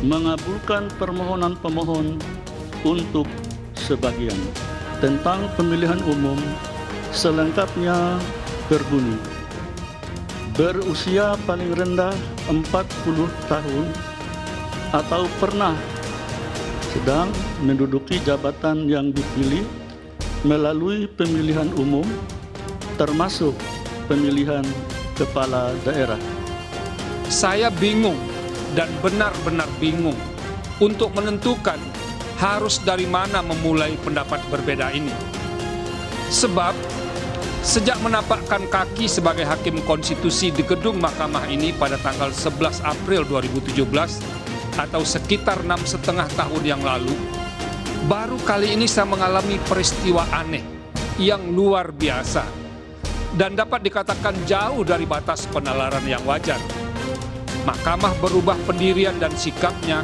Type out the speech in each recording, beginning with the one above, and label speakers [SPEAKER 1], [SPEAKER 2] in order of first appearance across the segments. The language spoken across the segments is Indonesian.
[SPEAKER 1] mengabulkan permohonan pemohon untuk sebagian. Tentang pemilihan umum selengkapnya berbunyi: berusia paling rendah 40 tahun atau pernah sedang menduduki jabatan yang dipilih melalui pemilihan umum termasuk pemilihan kepala daerah.
[SPEAKER 2] Saya bingung dan benar-benar bingung untuk menentukan harus dari mana memulai pendapat berbeda ini. Sebab sejak menapakkan kaki sebagai hakim konstitusi di gedung mahkamah ini pada tanggal 11 April 2017 atau sekitar 6,5 tahun yang lalu, baru kali ini saya mengalami peristiwa aneh yang luar biasa dan dapat dikatakan jauh dari batas penalaran yang wajar. Mahkamah berubah pendirian dan sikapnya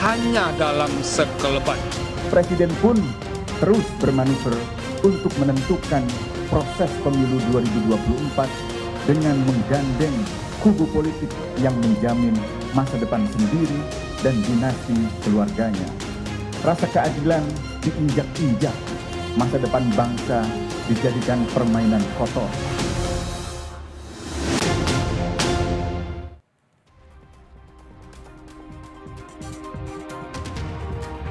[SPEAKER 2] hanya dalam sekelebat.
[SPEAKER 3] Presiden pun terus bermanuver untuk menentukan proses pemilu 2024 dengan menggandeng kubu politik yang menjamin masa depan sendiri dan dinasti keluarganya. Rasa keadilan diinjak-injak, masa depan bangsa dijadikan permainan kotor.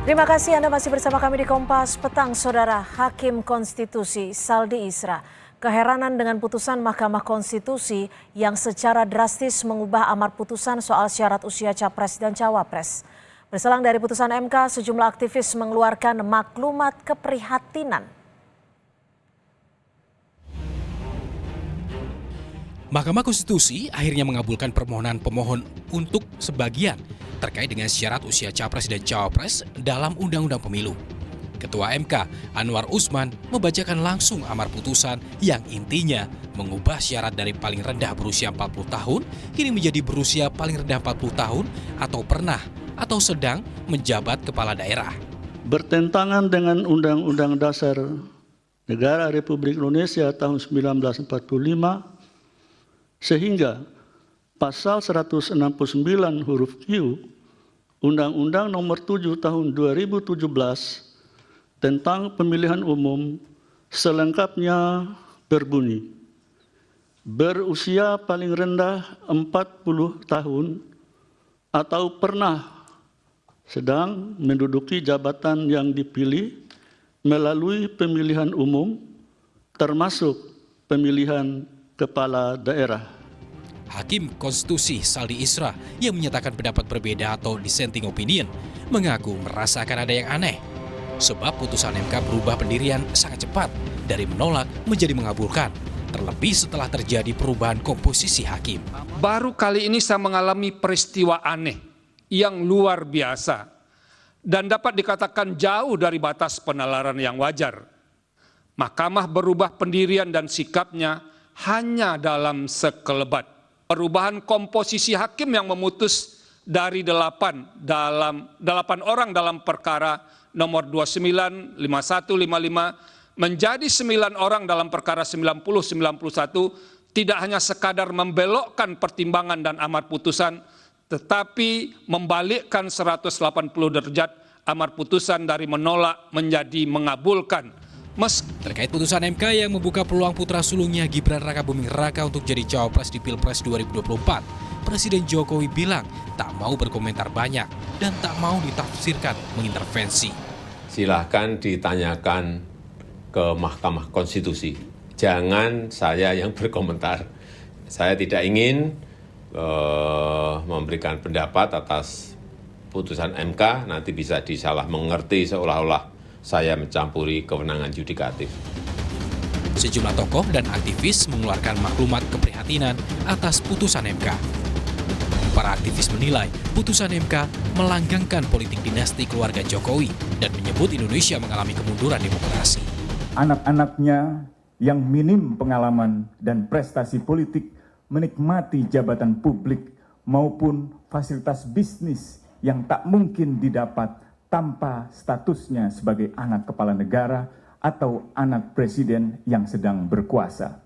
[SPEAKER 4] Terima kasih Anda masih bersama kami di Kompas Petang, Saudara. Hakim Konstitusi Saldi Isra keheranan dengan putusan Mahkamah Konstitusi yang secara drastis mengubah amar putusan soal syarat usia capres dan cawapres. Berselang dari putusan MK, sejumlah aktivis mengeluarkan maklumat keprihatinan.
[SPEAKER 5] Mahkamah Konstitusi akhirnya mengabulkan permohonan pemohon untuk sebagian terkait dengan syarat usia capres dan cawapres dalam Undang-Undang Pemilu. Ketua MK, Anwar Usman, membacakan langsung amar putusan yang intinya mengubah syarat dari paling rendah berusia 40 tahun kini menjadi berusia paling rendah 40 tahun atau pernah atau sedang menjabat kepala daerah.
[SPEAKER 1] Bertentangan dengan Undang-Undang Dasar Negara Republik Indonesia tahun 1945, sehingga pasal 169 huruf Q Undang-Undang Nomor 7 Tahun 2017 tentang pemilihan umum selengkapnya berbunyi: berusia paling rendah 40 tahun atau pernah sedang menduduki jabatan yang dipilih melalui pemilihan umum termasuk pemilihan kepala daerah.
[SPEAKER 5] Hakim Konstitusi Saldi Isra yang menyatakan pendapat berbeda atau dissenting opinion mengaku merasakan ada yang aneh. Sebab putusan MK berubah pendirian sangat cepat dari menolak menjadi mengabulkan, terlebih setelah terjadi perubahan komposisi hakim.
[SPEAKER 2] Baru kali ini saya mengalami peristiwa aneh yang luar biasa dan dapat dikatakan jauh dari batas penalaran yang wajar. Mahkamah berubah pendirian dan sikapnya hanya dalam sekelebat. Perubahan komposisi hakim yang memutus dari 8 orang dalam perkara nomor 29, 51, 55 menjadi 9 orang dalam perkara 90, 91 tidak hanya sekadar membelokkan pertimbangan dan amar putusan, tetapi membalikkan 180 derajat amar putusan dari menolak menjadi mengabulkan.
[SPEAKER 5] Terkait putusan MK yang membuka peluang putra sulungnya Gibran Rakabuming Raka untuk jadi cawapres di Pilpres 2024, Presiden Jokowi bilang tak mau berkomentar banyak dan tak mau ditafsirkan mengintervensi.
[SPEAKER 6] Silahkan ditanyakan ke Mahkamah Konstitusi. Jangan saya yang berkomentar. Saya tidak ingin memberikan pendapat atas putusan MK, nanti bisa disalah mengerti seolah-olah saya mencampuri kewenangan yudikatif.
[SPEAKER 5] Sejumlah tokoh dan aktivis mengeluarkan maklumat keprihatinan atas putusan MK. Para aktivis menilai putusan MK melanggengkan politik dinasti keluarga Jokowi dan menyebut Indonesia mengalami kemunduran demokrasi.
[SPEAKER 3] Anak-anaknya yang minim pengalaman dan prestasi politik menikmati jabatan publik maupun fasilitas bisnis yang tak mungkin didapat tanpa statusnya sebagai anak kepala negara atau anak presiden yang sedang berkuasa.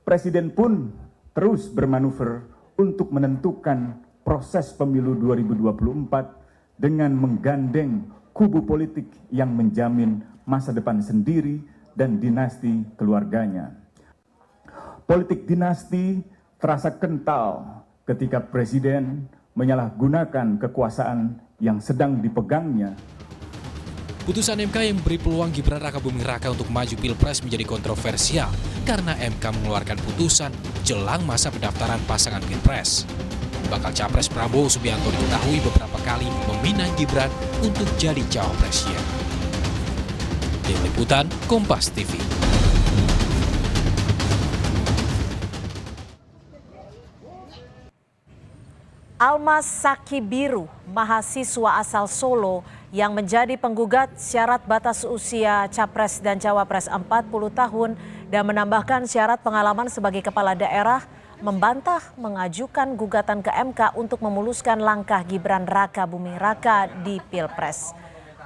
[SPEAKER 3] Presiden pun terus bermanuver untuk menentukan proses pemilu 2024 dengan menggandeng kubu politik yang menjamin masa depan sendiri dan dinasti keluarganya. Politik dinasti terasa kental ketika Presiden menyalahgunakan kekuasaan yang sedang dipegangnya.
[SPEAKER 5] Putusan MK yang memberi peluang Gibran Rakabuming Raka untuk maju Pilpres menjadi kontroversial karena MK mengeluarkan putusan jelang masa pendaftaran pasangan Pilpres. Bakal Capres Prabowo Subianto diketahui beberapa kali meminang Gibran untuk jadi cawapresnya. Tim Liputan Kompas TV.
[SPEAKER 4] Almas Sakibiru, mahasiswa asal Solo yang menjadi penggugat syarat batas usia Capres dan Cawapres 40 tahun dan menambahkan syarat pengalaman sebagai kepala daerah, membantah mengajukan gugatan ke MK untuk memuluskan langkah Gibran Rakabuming Raka di Pilpres.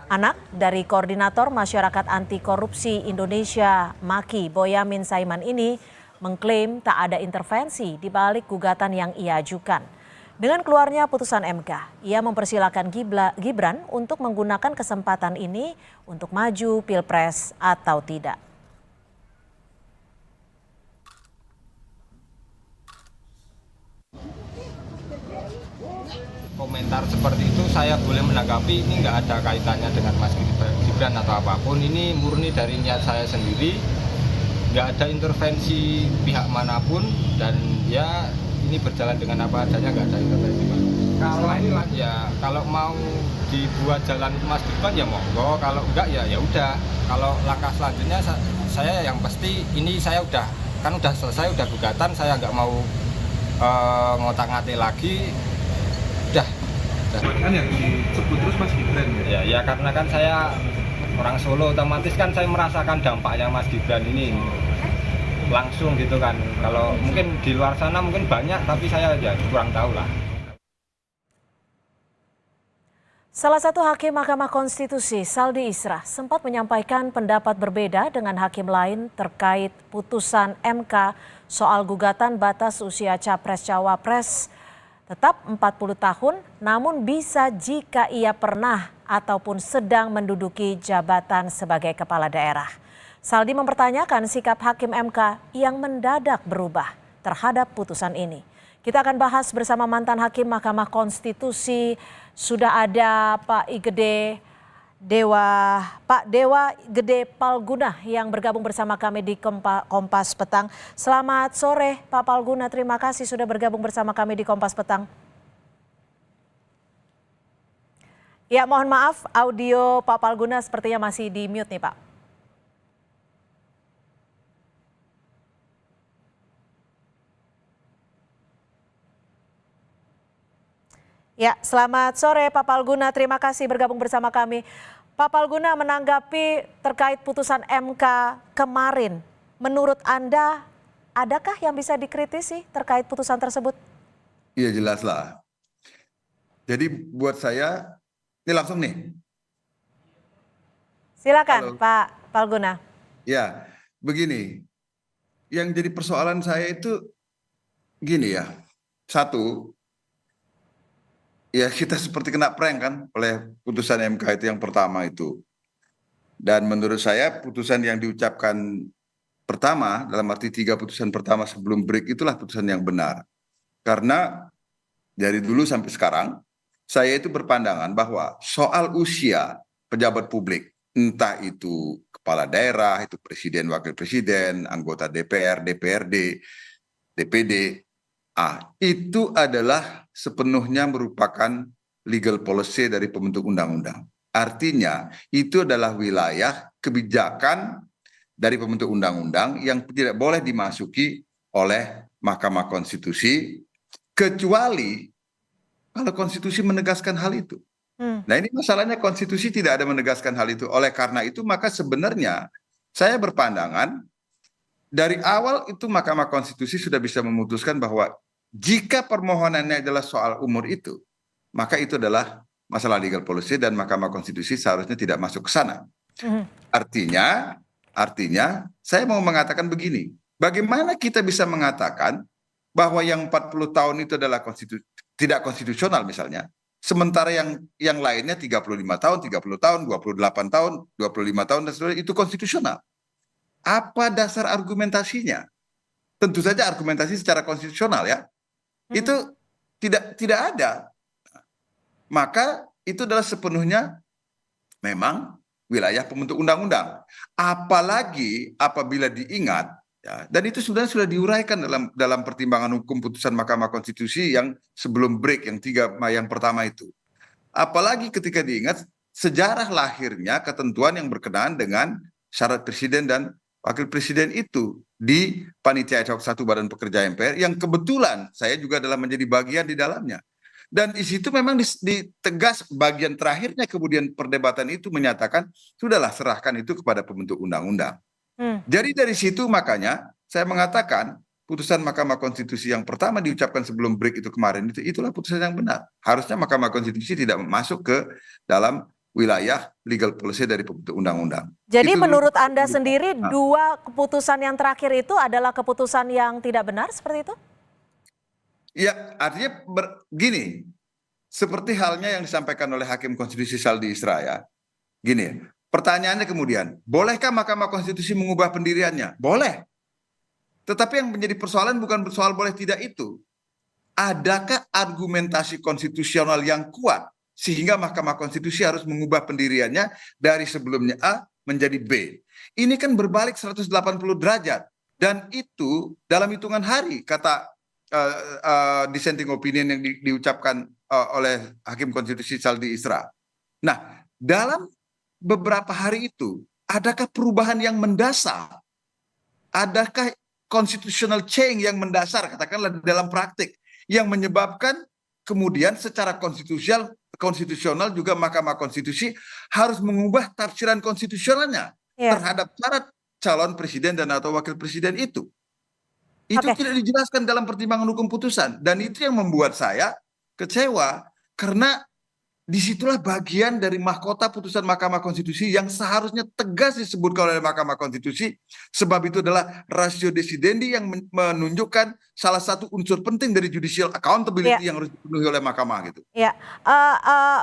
[SPEAKER 4] Anak dari Koordinator Masyarakat Anti Korupsi Indonesia, Maki Boyamin Saiman ini mengklaim tak ada intervensi di balik gugatan yang ia ajukan. Dengan keluarnya putusan MK, ia mempersilahkan Gibran untuk menggunakan kesempatan ini untuk maju Pilpres atau tidak.
[SPEAKER 7] Komentar seperti itu saya boleh menanggapi, ini nggak ada kaitannya dengan Mas Gibran atau apapun. Ini murni dari niat saya sendiri, nggak ada intervensi pihak manapun, dan ya ini berjalan dengan apa adanya, nggak ada intervensi. Kalau mau dibuat jalan Mas Gibran ya monggo, kalau enggak ya udah. Kalau langkah selanjutnya saya yang pasti ini saya udah selesai, udah gugatan, saya nggak mau ngotak-ngatik lagi. Udah.
[SPEAKER 8] Kan yang disebut terus Mas Gibran ya?
[SPEAKER 7] Ya karena kan saya orang Solo, otomatis kan saya merasakan dampaknya Mas Gibran ini langsung gitu kan. Kalau mungkin di luar sana mungkin banyak, tapi saya ya kurang tahu lah.
[SPEAKER 4] Salah satu hakim Mahkamah Konstitusi, Saldi Isra, sempat menyampaikan pendapat berbeda dengan hakim lain terkait putusan MK soal gugatan batas usia Capres-Cawapres tetap 40 tahun, namun bisa jika ia pernah ataupun sedang menduduki jabatan sebagai kepala daerah. Saldi mempertanyakan sikap hakim MK yang mendadak berubah terhadap putusan ini. Kita akan bahas bersama mantan hakim Mahkamah Konstitusi. Sudah ada Pak Dewa Gede Palguna yang bergabung bersama kami di Kompas Petang. Selamat sore Pak Palguna, terima kasih sudah bergabung bersama kami di Kompas Petang. Ya, mohon maaf audio Pak Palguna sepertinya masih di mute nih Pak. Ya, selamat sore Pak Palguna, terima kasih bergabung bersama kami. Pak Palguna, menanggapi terkait putusan MK kemarin, menurut Anda adakah yang bisa dikritisi terkait putusan tersebut?
[SPEAKER 9] Iya jelas lah. Jadi buat saya, ini langsung nih.
[SPEAKER 4] Silakan.
[SPEAKER 9] Halo.
[SPEAKER 4] Pak Palguna.
[SPEAKER 9] Ya, begini. Yang jadi persoalan saya itu gini ya. Satu, ya kita seperti kena prank kan oleh putusan MK itu yang pertama itu. Dan menurut saya putusan yang diucapkan pertama, dalam arti 3 putusan pertama sebelum break itulah putusan yang benar. Karena dari dulu sampai sekarang, saya itu berpandangan bahwa soal usia pejabat publik, entah itu kepala daerah, itu presiden, wakil presiden, anggota DPR, DPRD, DPD, itu adalah sepenuhnya merupakan legal policy dari pembentuk undang-undang. Artinya itu adalah wilayah kebijakan dari pembentuk undang-undang yang tidak boleh dimasuki oleh Mahkamah Konstitusi kecuali kalau konstitusi menegaskan hal itu. Nah ini masalahnya konstitusi tidak ada menegaskan hal itu. Oleh karena itu maka sebenarnya saya berpandangan dari awal itu Mahkamah Konstitusi sudah bisa memutuskan bahwa jika permohonannya adalah soal umur itu, maka itu adalah masalah legal policy dan Mahkamah Konstitusi seharusnya tidak masuk ke sana. Artinya saya mau mengatakan begini, bagaimana kita bisa mengatakan bahwa yang 40 tahun itu adalah tidak konstitusional misalnya. Sementara yang lainnya 35 tahun, 30 tahun, 28 tahun, 25 tahun dan seterusnya itu konstitusional. Apa dasar argumentasinya? Tentu saja argumentasi secara konstitusional ya. Itu tidak ada. Maka itu adalah sepenuhnya memang wilayah pembentuk undang-undang. Apalagi apabila diingat, ya, dan itu sebenarnya sudah diuraikan dalam pertimbangan hukum putusan Mahkamah Konstitusi yang sebelum break yang pertama itu. Apalagi ketika diingat sejarah lahirnya ketentuan yang berkenaan dengan syarat presiden dan wakil presiden itu di Panitia Ad Hoc 1 Badan Pekerja MPR yang kebetulan saya juga adalah menjadi bagian di dalamnya. Dan di situ memang ditegas bagian terakhirnya kemudian perdebatan itu menyatakan sudahlah serahkan itu kepada pembentuk undang-undang. Jadi dari situ makanya saya mengatakan putusan Mahkamah Konstitusi yang pertama diucapkan sebelum break itu kemarin itulah putusan yang benar. Harusnya Mahkamah Konstitusi tidak masuk ke dalam wilayah legal policy dari pembentuk undang-undang.
[SPEAKER 4] Jadi menurut Anda sendiri dua keputusan yang terakhir itu adalah keputusan yang tidak benar seperti itu?
[SPEAKER 9] Ya, artinya gini, seperti halnya yang disampaikan oleh Hakim Konstitusi Saldi Isra ya. Gini, pertanyaannya kemudian, bolehkah Mahkamah Konstitusi mengubah pendiriannya? Boleh. Tetapi yang menjadi persoalan bukan soal boleh tidak itu. Adakah argumentasi konstitusional yang kuat sehingga Mahkamah Konstitusi harus mengubah pendiriannya dari sebelumnya A menjadi B? Ini kan berbalik 180 derajat. Dan itu dalam hitungan hari, kata dissenting opinion yang diucapkan oleh Hakim Konstitusi Saldi Isra. Nah, dalam beberapa hari itu, adakah perubahan yang mendasar? Adakah constitutional change yang mendasar, katakanlah dalam praktik, yang menyebabkan kemudian secara konstitusional juga Mahkamah Konstitusi harus mengubah tafsiran konstitusionalnya terhadap syarat calon presiden dan atau wakil presiden itu. Itu tidak dijelaskan dalam pertimbangan hukum putusan. Dan itu yang membuat saya kecewa. Karena disitulah bagian dari mahkota putusan Mahkamah Konstitusi yang seharusnya tegas disebutkan oleh Mahkamah Konstitusi. Sebab itu adalah ratio decidendi yang menunjukkan salah satu unsur penting dari judicial accountability yang harus dipenuhi oleh Mahkamah gitu.
[SPEAKER 4] Ya,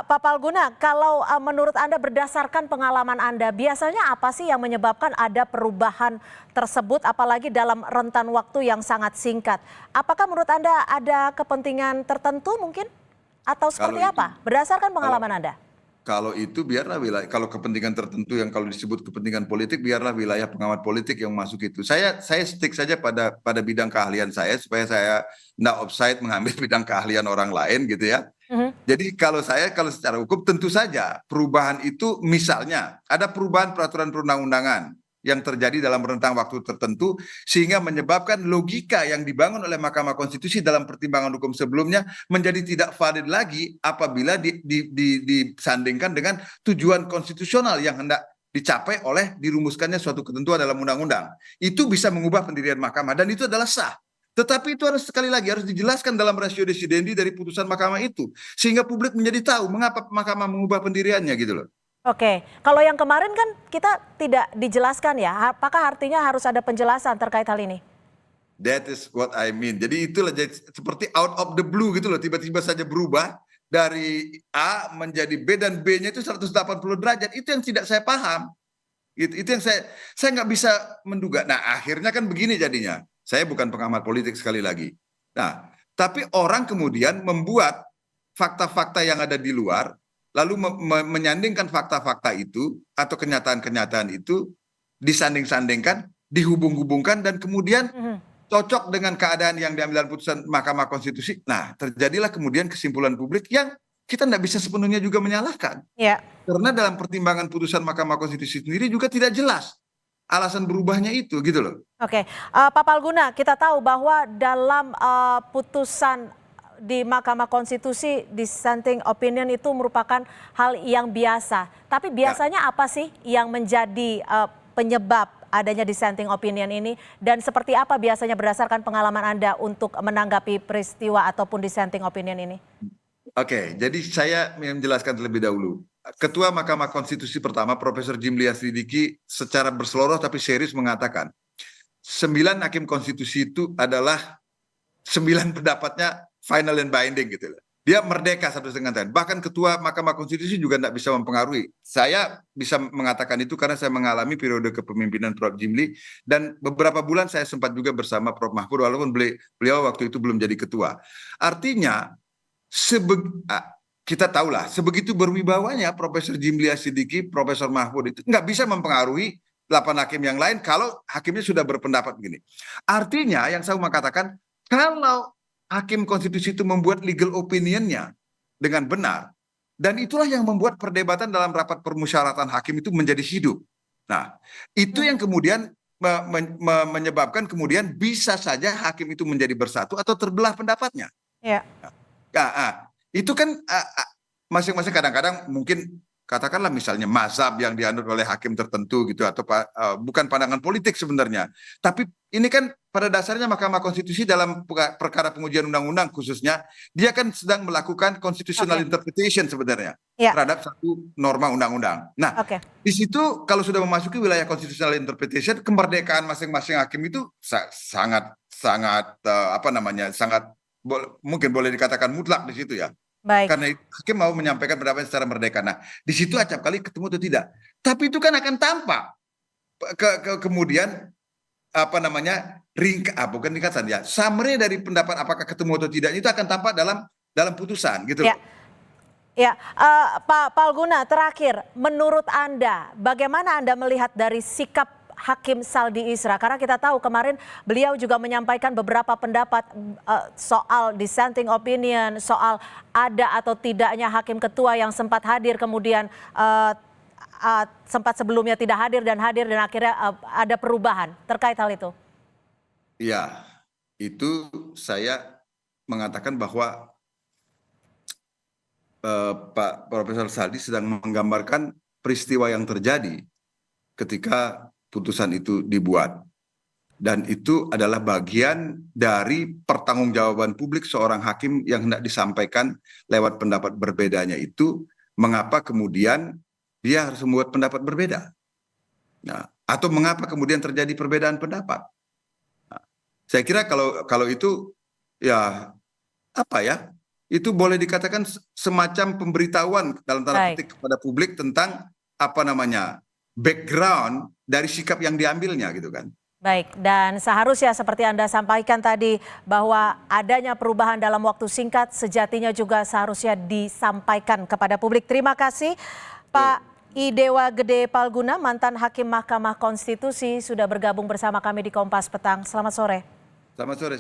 [SPEAKER 4] Pak Palguna, kalau menurut Anda berdasarkan pengalaman Anda, biasanya apa sih yang menyebabkan ada perubahan tersebut apalagi dalam rentan waktu yang sangat singkat? Apakah menurut Anda ada kepentingan tertentu mungkin? Atau seperti apa? Berdasarkan pengalaman Anda?
[SPEAKER 9] Kalau itu biarlah wilayah, kalau kepentingan tertentu yang kalau disebut kepentingan politik, biarlah wilayah pengamat politik yang masuk itu. Saya stick saja pada bidang keahlian saya supaya saya tidak offside mengambil bidang keahlian orang lain gitu ya. Jadi kalau secara hukum tentu saja perubahan itu misalnya ada perubahan peraturan perundang-undangan yang terjadi dalam rentang waktu tertentu sehingga menyebabkan logika yang dibangun oleh Mahkamah Konstitusi dalam pertimbangan hukum sebelumnya menjadi tidak valid lagi apabila disandingkan dengan tujuan konstitusional yang hendak dicapai oleh dirumuskannya suatu ketentuan dalam undang-undang. Itu bisa mengubah pendirian mahkamah dan itu adalah sah. Tetapi itu harus sekali lagi harus dijelaskan dalam ratio decidendi dari putusan mahkamah itu sehingga publik menjadi tahu mengapa mahkamah mengubah pendiriannya gitu loh.
[SPEAKER 4] Oke, kalau yang kemarin kan kita tidak dijelaskan ya, apakah artinya harus ada penjelasan terkait hal ini?
[SPEAKER 9] That is what I mean. Jadi itulah seperti out of the blue gitu loh, tiba-tiba saja berubah dari A menjadi B dan B-nya itu 180 derajat. Itu yang tidak saya paham. Itu yang saya nggak bisa menduga. Nah akhirnya kan begini jadinya. Saya bukan pengamat politik sekali lagi. Nah, tapi orang kemudian membuat fakta-fakta yang ada di luar lalu menyandingkan fakta-fakta itu atau kenyataan-kenyataan itu disanding-sandingkan, dihubung-hubungkan dan kemudian cocok dengan keadaan yang diambil dalam putusan Mahkamah Konstitusi. Nah, terjadilah kemudian kesimpulan publik yang kita tidak bisa sepenuhnya juga menyalahkan. Karena dalam pertimbangan putusan Mahkamah Konstitusi sendiri juga tidak jelas alasan berubahnya itu gitu loh.
[SPEAKER 4] Oke, Pak Palguna, kita tahu bahwa dalam putusan di Mahkamah Konstitusi dissenting opinion itu merupakan hal yang biasa. Tapi biasanya apa sih yang menjadi penyebab adanya dissenting opinion ini dan seperti apa biasanya berdasarkan pengalaman Anda untuk menanggapi peristiwa ataupun dissenting opinion ini?
[SPEAKER 9] Oke, jadi saya menjelaskan terlebih dahulu. Ketua Mahkamah Konstitusi pertama Profesor Jimlias Sidiki secara berseloroh tapi serius mengatakan 9 hakim konstitusi itu adalah 9 pendapatnya final and binding gitu loh. Dia merdeka satu setengah tahun. Bahkan ketua Mahkamah Konstitusi juga tidak bisa mempengaruhi. Saya bisa mengatakan itu karena saya mengalami periode kepemimpinan Prof. Jimli dan beberapa bulan saya sempat juga bersama Prof. Mahfud walaupun beliau waktu itu belum jadi ketua. Artinya kita tahulah sebegitu berwibawanya Profesor Jimli Asidiki, Profesor Mahfud itu nggak bisa mempengaruhi 8 hakim yang lain kalau hakimnya sudah berpendapat begini. Artinya yang saya mau katakan kalau Hakim Konstitusi itu membuat legal opinion-nya dengan benar. Dan itulah yang membuat perdebatan dalam rapat permusyawaratan hakim itu menjadi hidup. Nah, itu yang kemudian menyebabkan kemudian bisa saja hakim itu menjadi bersatu atau terbelah pendapatnya.
[SPEAKER 4] Ya.
[SPEAKER 9] Itu kan masing-masing kadang-kadang mungkin katakanlah misalnya mazhab yang dianut oleh hakim tertentu gitu atau bukan pandangan politik sebenarnya. Tapi ini kan pada dasarnya Mahkamah Konstitusi dalam perkara pengujian undang-undang khususnya dia kan sedang melakukan constitutional interpretation sebenarnya terhadap satu norma undang-undang. Nah, di situ kalau sudah memasuki wilayah constitutional interpretation, kemerdekaan masing-masing hakim itu sangat mungkin boleh dikatakan mutlak di situ ya.
[SPEAKER 4] Baik.
[SPEAKER 9] Karena hakim mau menyampaikan pendapatnya secara merdeka. Nah, di situ acap kali ketemu atau tidak. Tapi itu kan akan tampak kemudian bukan ringkasan ya. Summary dari pendapat apakah ketemu atau tidak itu akan tampak dalam putusan gitu.
[SPEAKER 4] Ya, Pak Palguna terakhir, menurut Anda bagaimana Anda melihat dari sikap Hakim Saldi Isra, karena kita tahu kemarin beliau juga menyampaikan beberapa pendapat soal dissenting opinion, soal ada atau tidaknya hakim ketua yang sempat hadir kemudian sempat sebelumnya tidak hadir dan akhirnya ada perubahan terkait hal itu.
[SPEAKER 9] Ya, itu saya mengatakan bahwa Pak Profesor Saldi sedang menggambarkan peristiwa yang terjadi ketika putusan itu dibuat. Dan itu adalah bagian dari pertanggungjawaban publik seorang hakim yang hendak disampaikan lewat pendapat berbedanya itu, mengapa kemudian dia harus membuat pendapat berbeda. Nah, atau mengapa kemudian terjadi perbedaan pendapat. Nah, saya kira kalau itu ya itu boleh dikatakan semacam pemberitahuan dalam tanda petik kepada publik tentang background dari sikap yang diambilnya gitu kan.
[SPEAKER 4] Baik, dan seharusnya seperti Anda sampaikan tadi bahwa adanya perubahan dalam waktu singkat sejatinya juga seharusnya disampaikan kepada publik. Terima kasih Pak Idewa Gede Palguna, mantan Hakim Mahkamah Konstitusi sudah bergabung bersama kami di Kompas Petang. Selamat sore.
[SPEAKER 9] Selamat sore.